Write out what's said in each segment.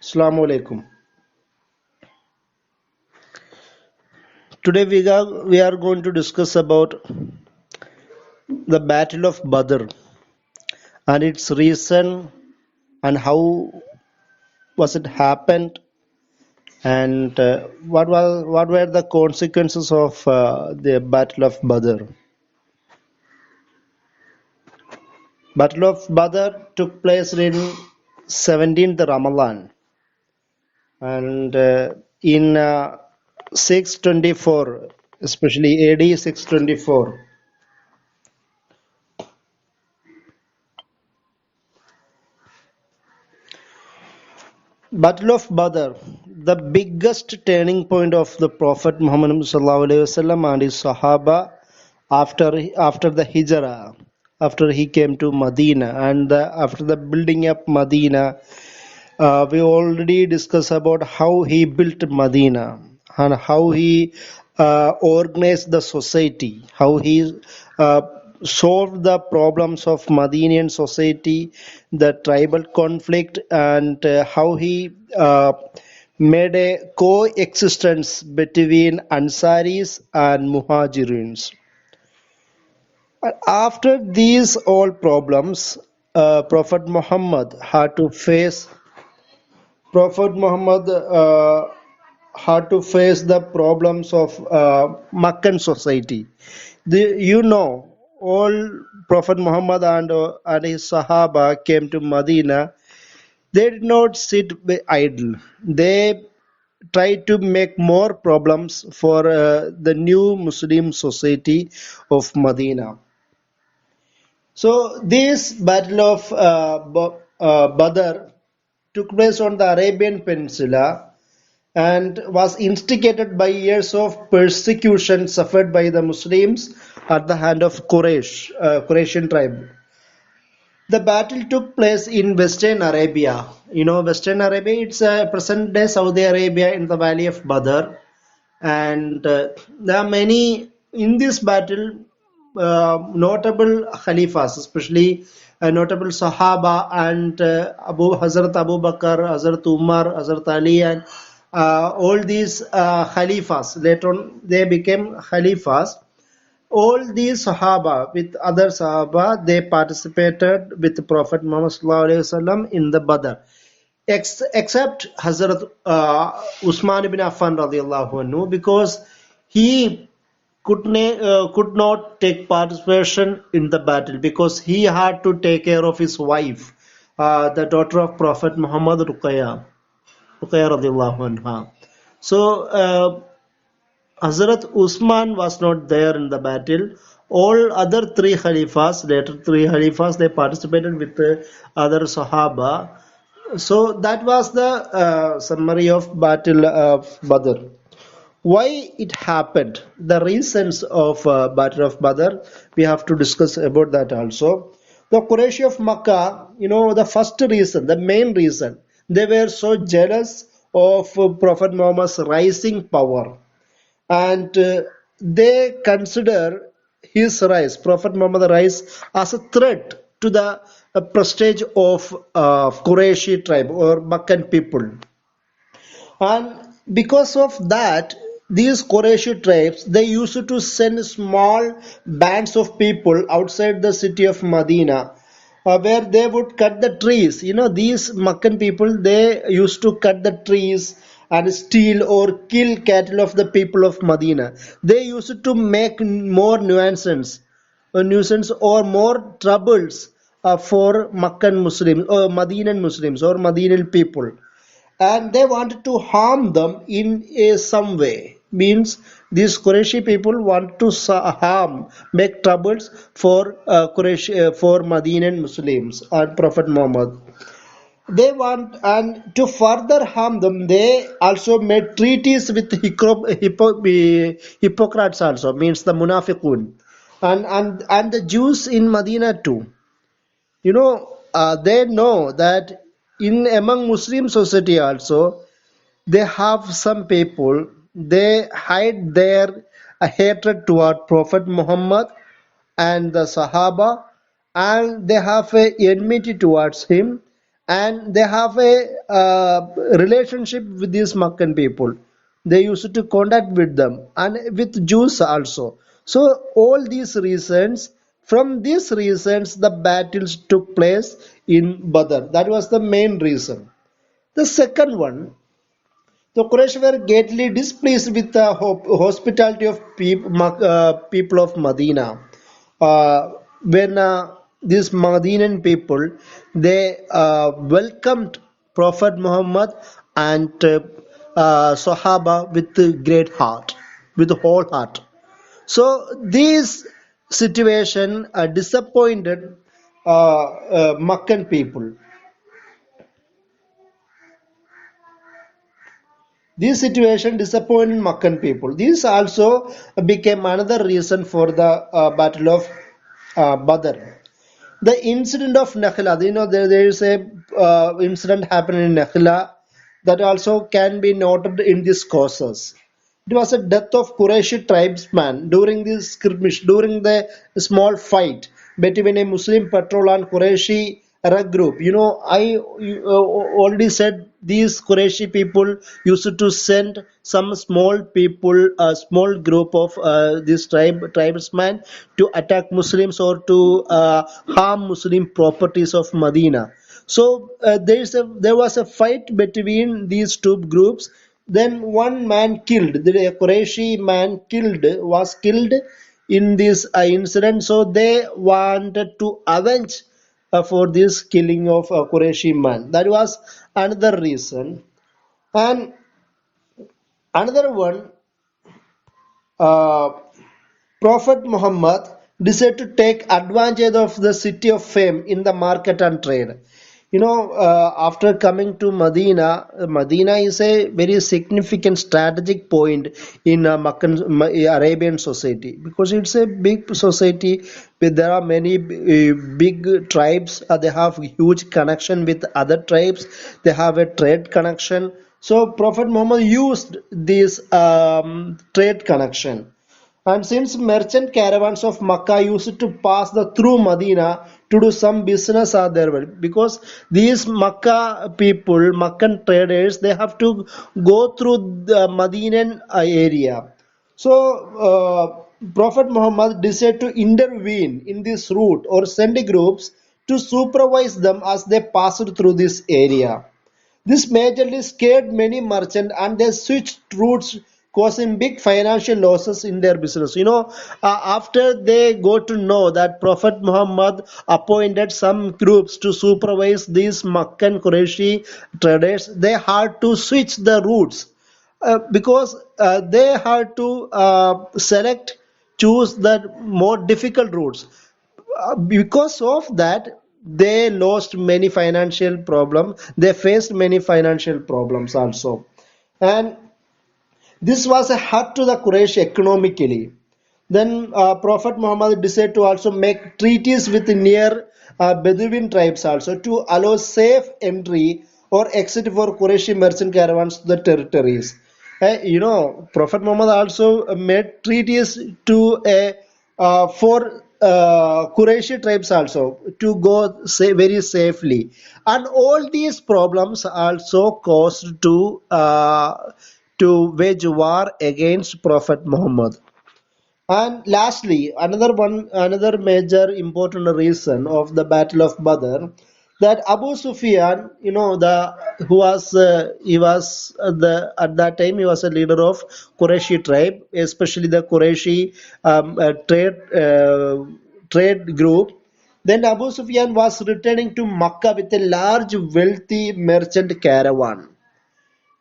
Assalamu alaikum. Today we are going to discuss about the Battle of Badr and its reason and how was it happened and what were the consequences of the Battle of Badr. Battle of Badr took place in 17th Ramadan and in 624, especially AD 624. Battle of Badr, the biggest turning point of the Prophet Muhammad SAW and his Sahaba after the Hijrah, after he came to Medina and after the building up Medina. We already discussed about how he built Medina and how he organized the society, how he uh, solved the problems of Medinian society, the tribal conflict, and how he made a coexistence between Ansaris and Muhajirins. After these all problems, Prophet Muhammad had to face Prophet Muhammad had to face the problems of Meccan society. All Prophet Muhammad and his Sahaba came to Medina. They did not sit idle. They tried to make more problems for the new Muslim society of Medina. So this battle of Badr took place on the Arabian Peninsula and was instigated by years of persecution suffered by the Muslims at the hand of Quraysh tribe. The battle took place in Western Arabia. Western Arabia, it's present-day Saudi Arabia in the valley of Badr. And there are many in this battle notable Khalifas, especially notable Sahaba and Hazrat Abu Bakr, Hazrat Umar, Hazrat Ali, and all these Khalifas. Later on, they became Khalifas. All these Sahaba with other Sahaba, they participated with Prophet Muhammad Sallallahu Alaihi Wasallam in the Badr. Except Hazrat Usman ibn Affan radiallahu anhu, because he could not take participation in the battle because he had to take care of his wife, the daughter of Prophet Muhammad Ruqayya radiallahu anha. So Hazrat Usman was not there in the battle. All other three Khalifas, later three Khalifas, they participated with the other Sahaba. So that was the summary of Battle of Badr. Why it happened, the reasons of Battle of Badr, we have to discuss about that also. The Quraysh of Makkah, the first reason, the main reason, they were so jealous of Prophet Muhammad's rising power, and they consider his rise, Prophet Muhammad rise, as a threat to the prestige of Qurayshi tribe or Meccan people. And because of that, these Qurayshi tribes, they used to send small bands of people outside the city of Medina, where they would cut the trees. These Meccan people, they used to cut the trees and steal or kill cattle of the people of Medina. They used to make more nuisance or more troubles for Meccan Muslims or Medinan Muslims or Medinan people, and they wanted to harm them in some way. Means these Qurayshi people want to harm, make troubles for for Medinan Muslims and Prophet Muhammad. They want, and to further harm them, they also made treaties with hypocrites also, means the munafiqun, and the Jews in Medina too. They know that in among Muslim society also, they have some people, they hide their hatred toward Prophet Muhammad and the Sahaba, and they have a enmity towards him, and they have a relationship with these Makkan people. They used to contact with them and with Jews also. So all these reasons, from these reasons, the battles took place in Badr. That was the main reason. The second one, the Quraysh were greatly displeased with the hospitality of people of Medina. When these Medinan people, they welcomed Prophet Muhammad and Sahaba with a great heart, with whole heart. So this situation disappointed Meccan people. This situation disappointed Makkan people. This also became another reason for the Battle of Badr. The incident of Nakhla, there is a incident happening in Nakhla that also can be noted in these causes. It was a death of Qurayshi tribesman during this skirmish, during the small fight between a Muslim patrol and Qurayshi Arab group. Already said these Qurayshi people used to send some small people, a small group of this tribesmen to attack Muslims or to harm Muslim properties of Medina. So there was a fight between these two groups. Then one man killed, the Qurayshi man was killed in this incident. So they wanted to avenge for this killing of a Qurayshi man. That was another reason. And another one, uh, Prophet Muhammad decided to take advantage of the city of fame in the market and trade. After coming to Medina, Medina is a very significant strategic point in Arabian society because it's a big society. There are many big tribes. They have huge connection with other tribes. They have a trade connection. So Prophet Muhammad used this trade connection, and since merchant caravans of Makkah used to pass through Medina to do some business are there, because these Makkah people, Meccan traders, they have to go through the Medinan area. So Prophet Muhammad decided to intervene in this route or send groups to supervise them as they passed through this area. This majorly scared many merchants and they switched routes, causing big financial losses in their business. After they got to know that Prophet Muhammad appointed some groups to supervise these Meccan Qurayshi traders, they had to switch the routes because they had to choose the more difficult routes. Because of that, they lost many financial problems. They faced many financial problems also, and this was a hurt to the Quraysh economically. Then Prophet Muhammad decided to also make treaties with near Bedouin tribes also to allow safe entry or exit for Qurayshi merchant caravans to the territories. Prophet Muhammad also made treaties to a for Qurayshi tribes also to go very safely, and all these problems also caused to wage war against Prophet Muhammad. And lastly, another major important reason of the Battle of Badr, that Abu Sufyan, the who was he was the at that time he was a leader of Qurayshi tribe, especially the Qurayshi trade group. Then Abu Sufyan was returning to Makkah with a large, wealthy merchant caravan.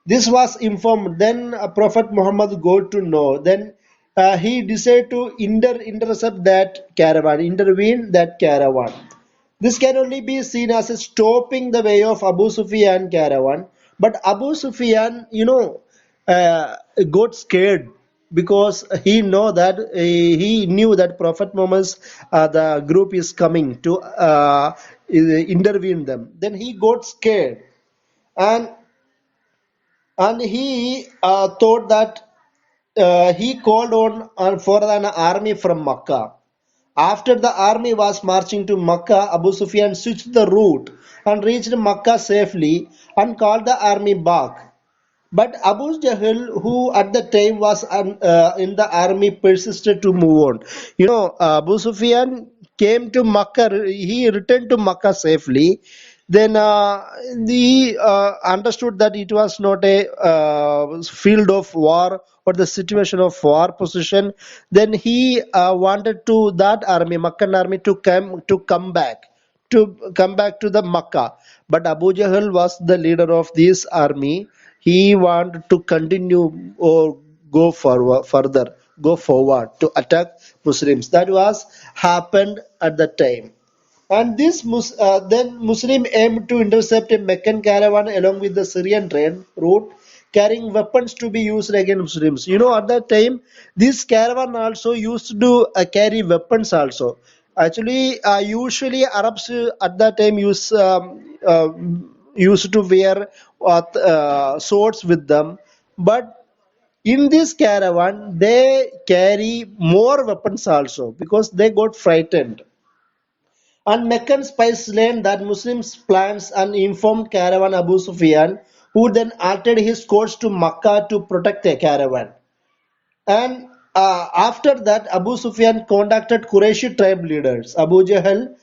This was informed. Then Prophet Muhammad got to know. Then he decided to intercept that caravan, intervene that caravan. This can only be seen as a stopping the way of Abu Sufyan caravan. But Abu Sufyan, got scared because he knew that Prophet Muhammad's the group is coming to intervene them. Then he got scared, and he thought that he called on for an army from Makkah, After the army was marching to Makkah, Abu Sufyan switched the route and reached Makkah safely and called the army back. But Abu Jahl, who at the time was in the army, persisted to move on. Abu Sufyan came to Makkah, he returned to Makkah safely. Then he understood that it was not a field of war or the situation of war position. Then he wanted to that army, Meccan army, to come back to the Makkah. But Abu Jahl was the leader of this army. He wanted to continue or go forward to attack Muslims. That was happened at the time. And then Muslim aimed to intercept a Meccan caravan along with the Syrian trade route, carrying weapons to be used against Muslims. At that time, this caravan also used to carry weapons also. Actually, usually Arabs at that time used to wear swords with them, but in this caravan they carry more weapons also because they got frightened. And Meccan spies learned that Muslims' plans and informed caravan Abu Sufyan, who then altered his course to Makkah to protect the caravan. And after that, Abu Sufyan contacted Qurayshi tribe leaders, Abu Jahl,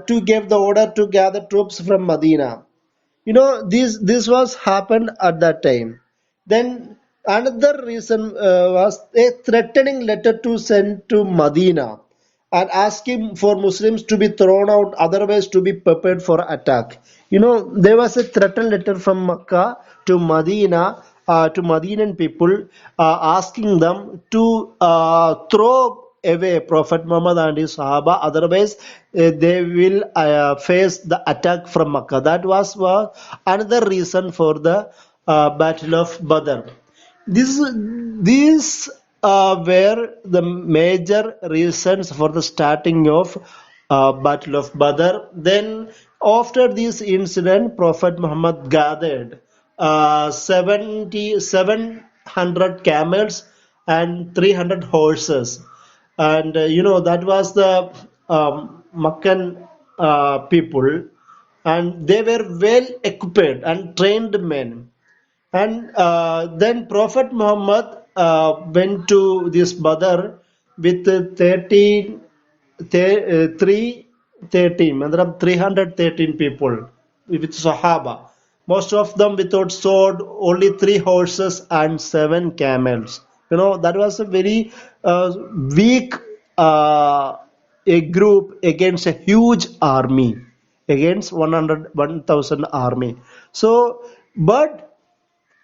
to give the order to gather troops from Medina. This was happened at that time. Then another reason was a threatening letter to send to Medina and asking for Muslims to be thrown out, otherwise to be prepared for attack. There was a threatened letter from Makkah to Medina, to Medinan people, asking them to throw away Prophet Muhammad and his Sahaba, otherwise they will face the attack from Makkah. That was another reason for the Battle of Badr. These were the major reasons for the starting of Battle of Badr. Then, after this incident, Prophet Muhammad gathered 700 camels and 300 horses, and that was the Meccan people, and they were well equipped and trained men. And then Prophet Muhammad went to this Badr with 313 people with Sahaba. Most of them without sword, only 3 horses and 7 camels. That was a very weak a group against a huge army, against 1,000 army. So, but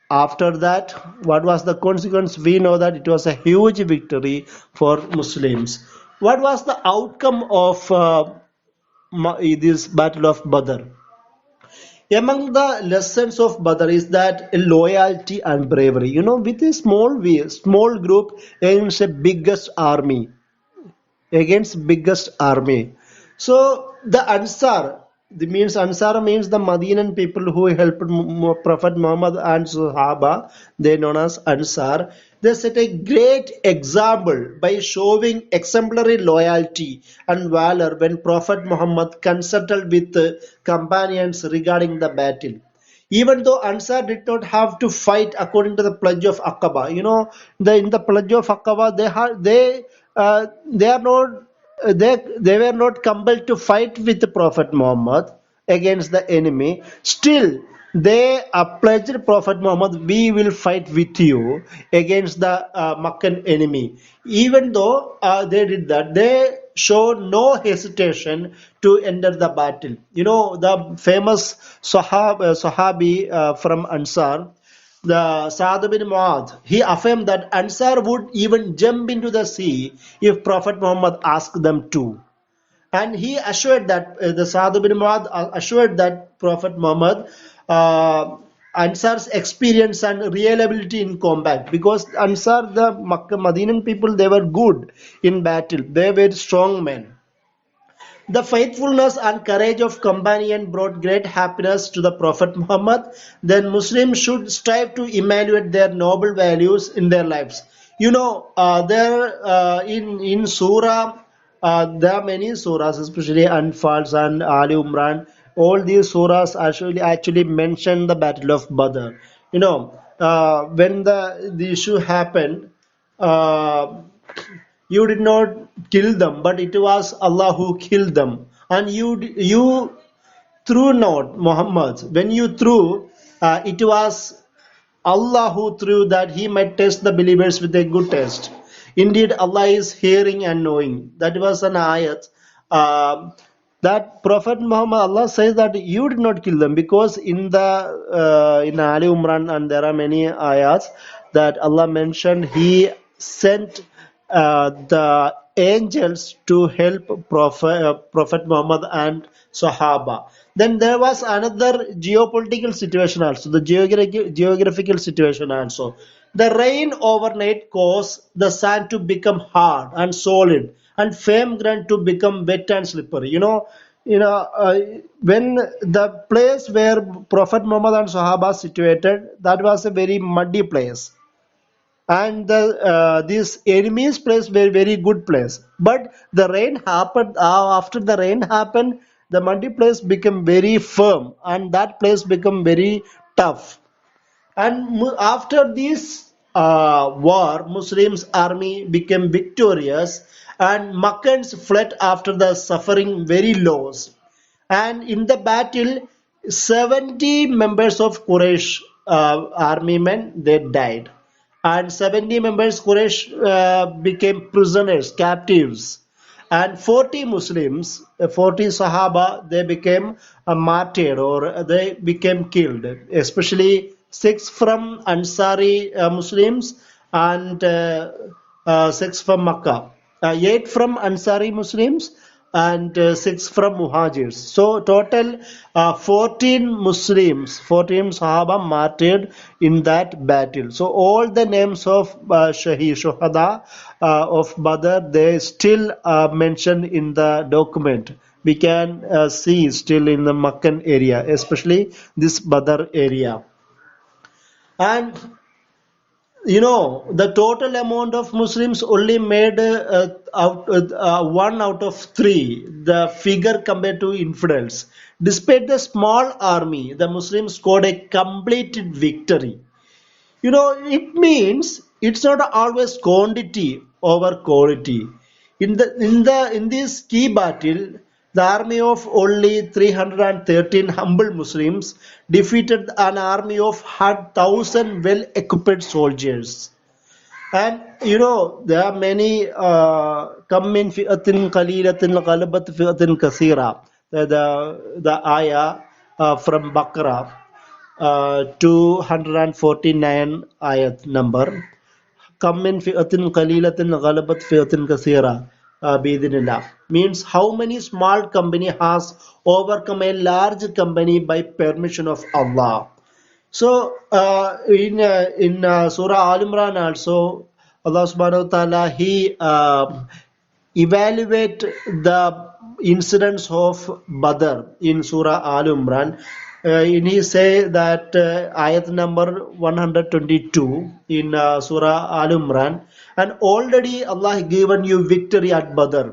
after that, what was the consequence? We know that it was a huge victory for Muslims. What was the outcome of this Battle of Badr? Among the lessons of Badr is that loyalty and bravery. With a small group against a biggest army. So the Ansar, Ansar means the Medinan people who helped Prophet Muhammad and Sahaba, they known as Ansar. They set a great example by showing exemplary loyalty and valor when Prophet Muhammad consulted with companions regarding the battle. Even though Ansar did not have to fight according to the pledge of Aqaba, in the pledge of Aqaba, they are not they were not compelled to fight with the Prophet Muhammad against the enemy. Still, they pledged Prophet Muhammad, we will fight with you against the Meccan enemy. Even though they did that, they showed no hesitation to enter the battle. The famous Sahabi from Ansar, the Sa'd bin Mu'adh, he affirmed that Ansar would even jump into the sea if Prophet Muhammad asked them to. And he assured that the Sa'd bin Mu'adh assured that Prophet Muhammad Ansar's experience and reliability in combat, because Ansar, the Makkah Medinan people, they were good in battle. They were strong men. The faithfulness and courage of companion brought great happiness to the Prophet Muhammad. Then Muslims should strive to evaluate their noble values in their lives. There in Surah there are many surahs, especially Anfal and Ali Umran. All these surahs actually mention the Battle of Badr. When the issue happened, uh, you did not kill them, but it was Allah who killed them, and you threw not Muhammad. When you threw, it was Allah who threw that he might test the believers with a good test. Indeed, Allah is hearing and knowing. That was an ayat. Uh, that Prophet Muhammad, Allah says that you did not kill them, because in Ali Umran, and there are many ayats that Allah mentioned He sent the angels to help Prophet Muhammad and Sahaba. Then there was another geopolitical situation also, the geographical situation also. The rain overnight caused the sand to become hard and solid, and firm ground to become wet and slippery. When the place where Prophet Muhammad and Sahaba situated, that was a very muddy place, and these enemies place were very good place, but the rain happened, after the rain happened, the muddy place became very firm, and that place became very tough. And after this war, Muslims army became victorious, and Makkans fled after the suffering very loss. And in the battle, 70 members of Quraysh army men they died, and 70 members Quraysh became prisoners, captives, and 40 Muslims, 40 Sahaba, they became martyred, or they became killed, especially six from Ansari Muslims, and six from Makkah, eight from Ansari Muslims, and six from Muhajirs. So total 14 Muslims, 14 Sahaba martyred in that battle. So all the names of Shuhada of Badr, they still mentioned in the document. We can see still in the Meccan area, especially this Badr area. And the total amount of Muslims only made one out of three, the figure compared to infidels. Despite the small army, the Muslims scored a complete victory. It means it's not always quantity over quality. In this key battle, the army of only 313 humble Muslims defeated an army of 1,000 well-equipped soldiers. And there are many come min fi'atin qalilatin ghalabat fi'atin kathira. The ayah from Baqarah, 249 ayat number. Kam min fi'atin qalilatin ghalabat fi'atin kathira bi'idhnillah. Means how many small company has overcome a large company by permission of Allah. So in Surah Al Imran also, Allah Subhanahu wa Taala He evaluate the incidents of Badr in Surah Al Imran. In He say that ayat number 122 in Surah Al Imran, and already Allah given you victory at Badr.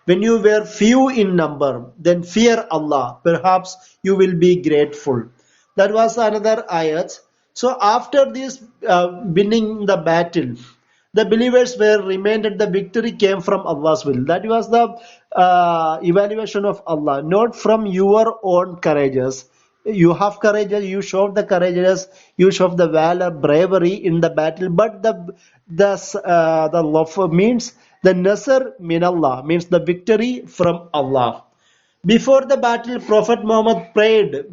When you were few in number, then fear Allah. Perhaps you will be grateful. That was another ayat. So after this winning the battle, the believers were reminded the victory came from Allah's will. That was the evaluation of Allah, not from your own courageous. You have courage, you showed the courageous, you showed the valor, bravery in the battle, but the love means the nasr min Allah, means the victory from Allah. Before the battle, Prophet Muhammad prayed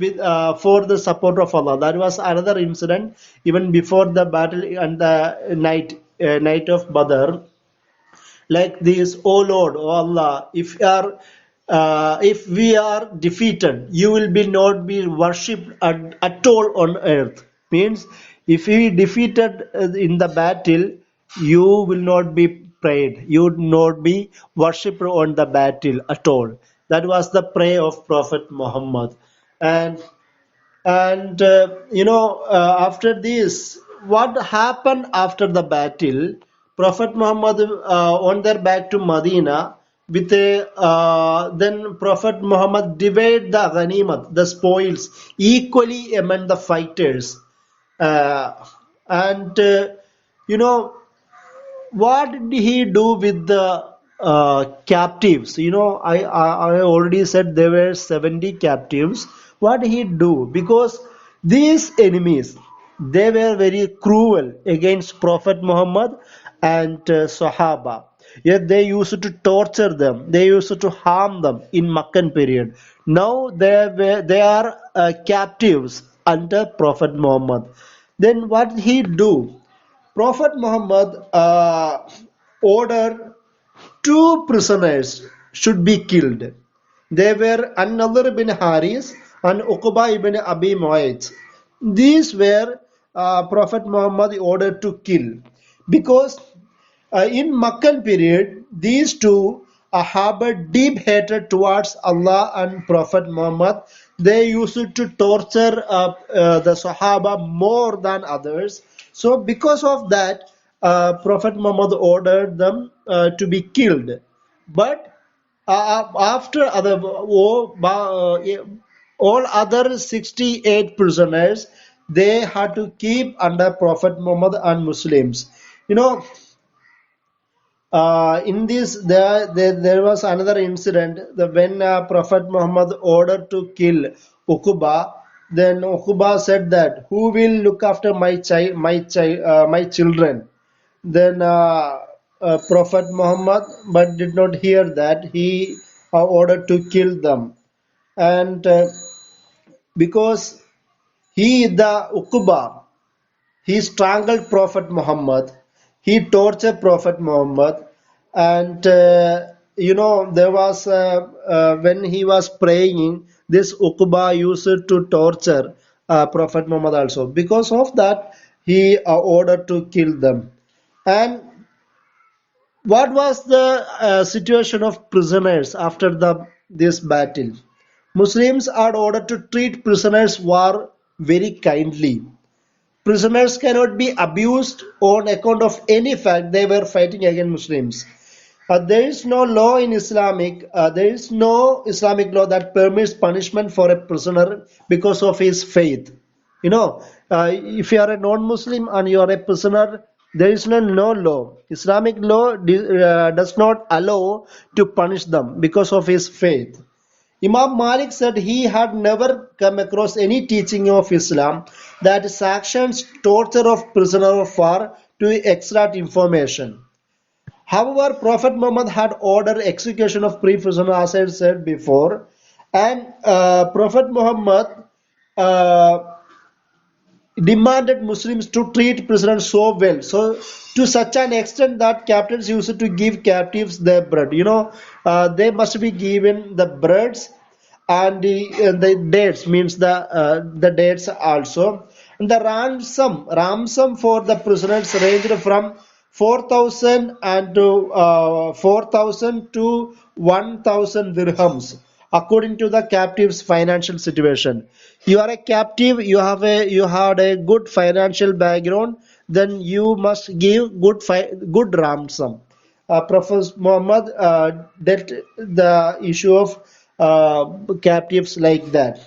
for the support of Allah. That was another incident. Even before the battle and the night of Badr, like this, "O Lord, O Allah, if we are defeated, you will be not be worshipped at all on earth." Means if we defeated in the battle, you will not be prayed, you would not be worshipped on the battle at all. That was the prayer of Prophet Muhammad. And after this, what happened after the battle? Prophet Muhammad on their back to Medina, with a then Prophet Muhammad divide the ghanimat, the spoils, equally among the fighters. Uh, and you know what did he do with the captives? I already said there were 70 captives. What did he do? Because these enemies, they were very cruel against Prophet Muhammad and Sahaba. Yet they used to torture them. They used to harm them in Meccan period. Now they are captives under Prophet Muhammad. Then what did he do? Prophet Muhammad ordered two prisoners should be killed. They were An-Nadhr bin Haris and Uqba ibn Abi Mu'ayth. These were Prophet Muhammad ordered to kill because in Meccan period, these two harbored deep hatred towards Allah and Prophet Muhammad. They used to torture the Sahaba more than others. So, because of that, Prophet Muhammad ordered them to be killed. But after all other 68 prisoners, they had to keep under Prophet Muhammad and Muslims. You know, in this, there was another incident that when Prophet Muhammad ordered to kill Uqba, then Uqba said that, "Who will look after my children?" Then Prophet Muhammad, but did not hear that. He ordered to kill them, and because the Uqba, he strangled Prophet Muhammad. He tortured Prophet Muhammad. And there was when he was praying, this Uqba used to torture Prophet Muhammad also. Because of that, he ordered to kill them. And what was the situation of prisoners after this battle? Muslims are ordered to treat prisoners war very kindly. Prisoners cannot be abused on account of any fact they were fighting against Muslims. There is no law in Islamic. There is no Islamic law that permits punishment for a prisoner because of his faith. If you are a non-Muslim and you are a prisoner, there is no law. Islamic law does not allow to punish them because of his faith. Imam Malik said he had never come across any teaching of Islam that sanctions torture of prisoner of war to extract information. However, Prophet Muhammad had ordered execution of pre-prisoner, as I said before, and Prophet Muhammad uh, demanded Muslims to treat prisoners so well, so to such an extent that captains used to give captives their bread. They must be given the breads and the dates, means the dates also. And the ransom for the prisoners ranged from 4,000 and to 4,000 to 1,000 dirhams according to the captive's financial situation. You are a captive, you had a good financial background, then you must give good ransom. Prophet Muhammad dealt the issue of captives like that.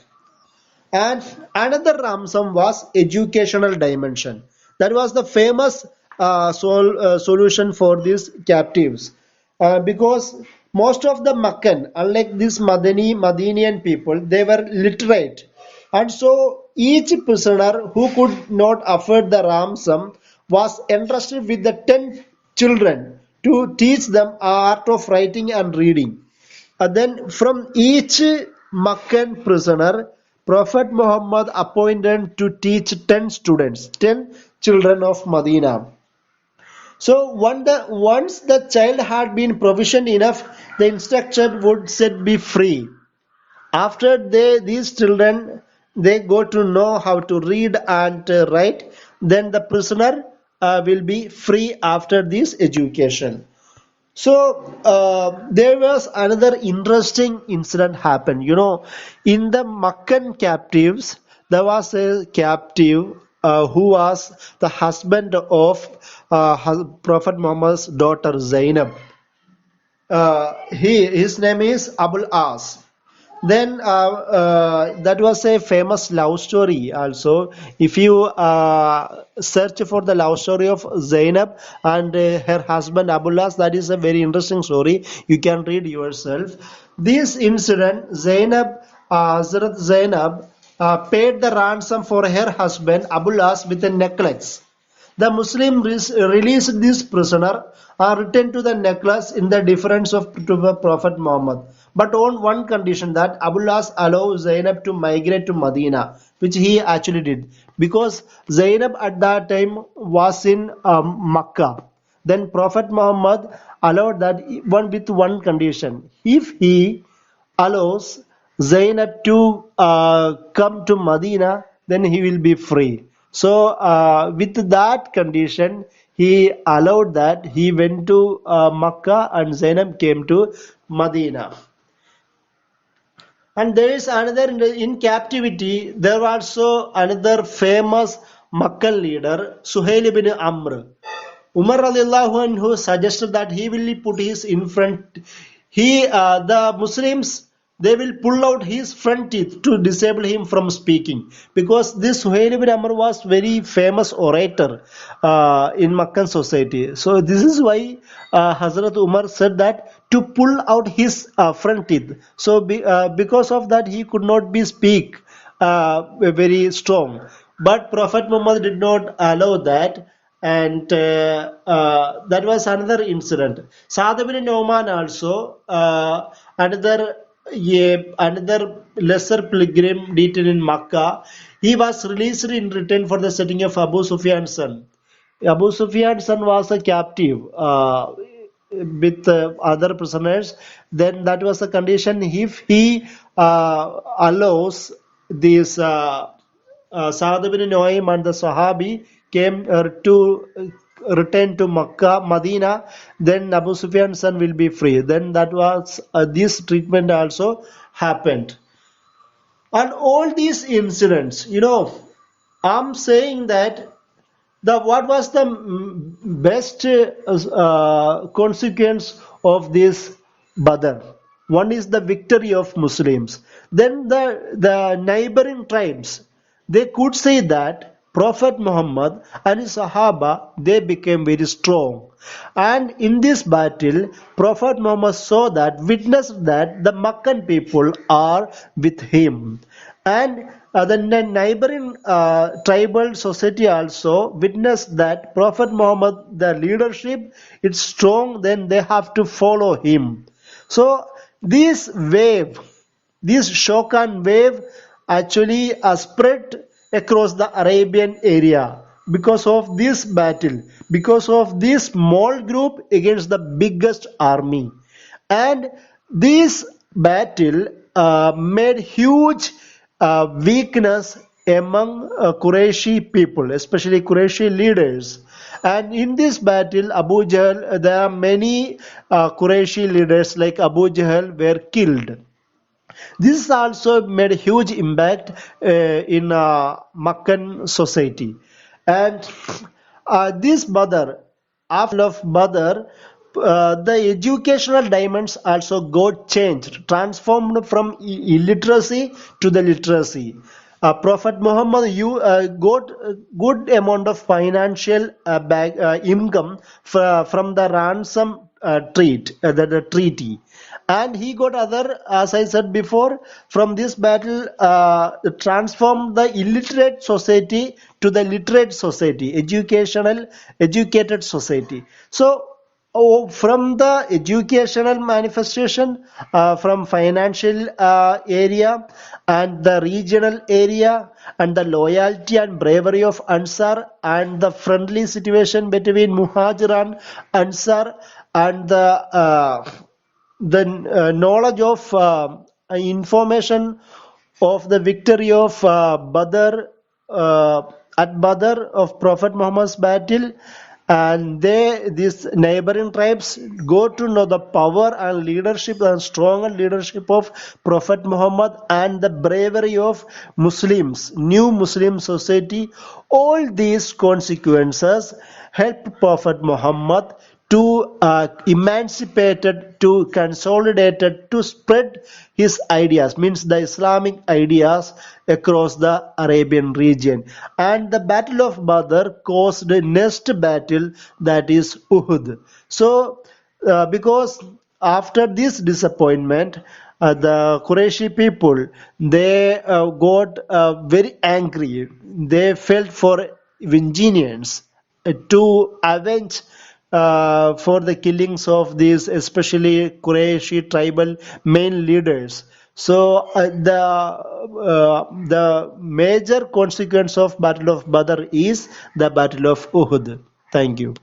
And another ransom was educational dimension. That was the famous solution for these captives. Because most of the Makkan, unlike these Madinian people, they were literate. And so each prisoner who could not afford the ransom was entrusted with the 10 children to teach them art of writing and reading. Then from each Makkan prisoner, Prophet Muhammad appointed to teach 10 students, 10 children of Medina. So once the child had been provisioned enough, the instructor would set be free. After these children they go to know how to read and write, then the prisoner will be free after this education. So there was another interesting incident happened. In the Makkan captives, there was a captive who was the husband of Prophet Muhammad's daughter Zainab. his name is Abul As. Then that was a famous love story also. If you search for the love story of Zainab and her husband Abullas, that is a very interesting story. You can read yourself. This incident, Hazrat Zainab paid the ransom for her husband Abullas with a necklace. The Muslim released this prisoner and returned to the necklace in the defense of to the Prophet Muhammad, but on one condition that Abullas allow Zainab to migrate to Medina, which he actually did, because Zainab at that time was in Makkah. Then Prophet Muhammad allowed that one with one condition: if he allows Zainab to come to Medina, then he will be free. So, with that condition, he allowed that he went to Makkah and Zainab came to Medina. And there is another in captivity. There was also another famous Makkah leader, Suhail ibn Amr. Umar radiallahu anhu suggested that he will put his in front. The Muslims, they will pull out his front teeth to disable him from speaking, because this Suhail ibn Amr was very famous orator in Meccan society. So this is why Hazrat Umar said that to pull out his front teeth. So because of that he could not be speak very strong. But Prophet Muhammad did not allow that, and that was another incident. Sa'd bin Nu'man also, another lesser pilgrim detained in Makkah. He was released in return for the setting of Abu Sufyan's son. Abu Sufyan's son was a captive with other prisoners. Then that was the condition. If he allows this Sa'd bin Nu'aym and the Sahabi came to return to Makkah, Medina, then Abu Sufyan's son will be free. Then that was this treatment also happened. And all these incidents, I'm saying that the what was the best consequence of this Badr? One is the victory of Muslims. Then the neighboring tribes, they could say that Prophet Muhammad and his Sahaba, they became very strong. And in this battle, Prophet Muhammad saw that, witnessed that the Meccan people are with him. And the neighboring tribal society also witnessed that Prophet Muhammad, the leadership, is strong, then they have to follow him. So this wave, this shock and wave actually spread across the Arabian area because of this battle, because of this small group against the biggest army. And this battle made huge weakness among Qurayshi people, especially Qurayshi leaders. And in this battle, Abu Jahl, there are many Qurayshi leaders like Abu Jahl were killed. This also made a huge impact in Meccan society. And this Badr, after of Badr, the educational dimensions also got changed, transformed from illiteracy to the literacy. Prophet Muhammad you got a good amount of financial income from the ransom the treaty, and he got other, as I said before, from this battle transformed the illiterate society to the literate society, educated society. So from the educational manifestation, from financial area and the regional area, and the loyalty and bravery of Ansar, and the friendly situation between Muhajir and Ansar, and the knowledge of information of the victory of Badr, at Badr of Prophet Muhammad's battle, and these neighboring tribes go to know the power and leadership and strong leadership of Prophet Muhammad and the bravery of Muslims, new Muslim society. All these consequences helped Prophet Muhammad to emancipated, to consolidated, to spread his ideas, means the Islamic ideas across the Arabian region. And the Battle of Badr caused the next battle, that is Uhud. So, because after this disappointment, the Qurayshi people, they got very angry. They felt for vengeance, to avenge for the killings of these, especially Qurayshi tribal main leaders. So the major consequence of Battle of Badr is the Battle of Uhud. Thank you.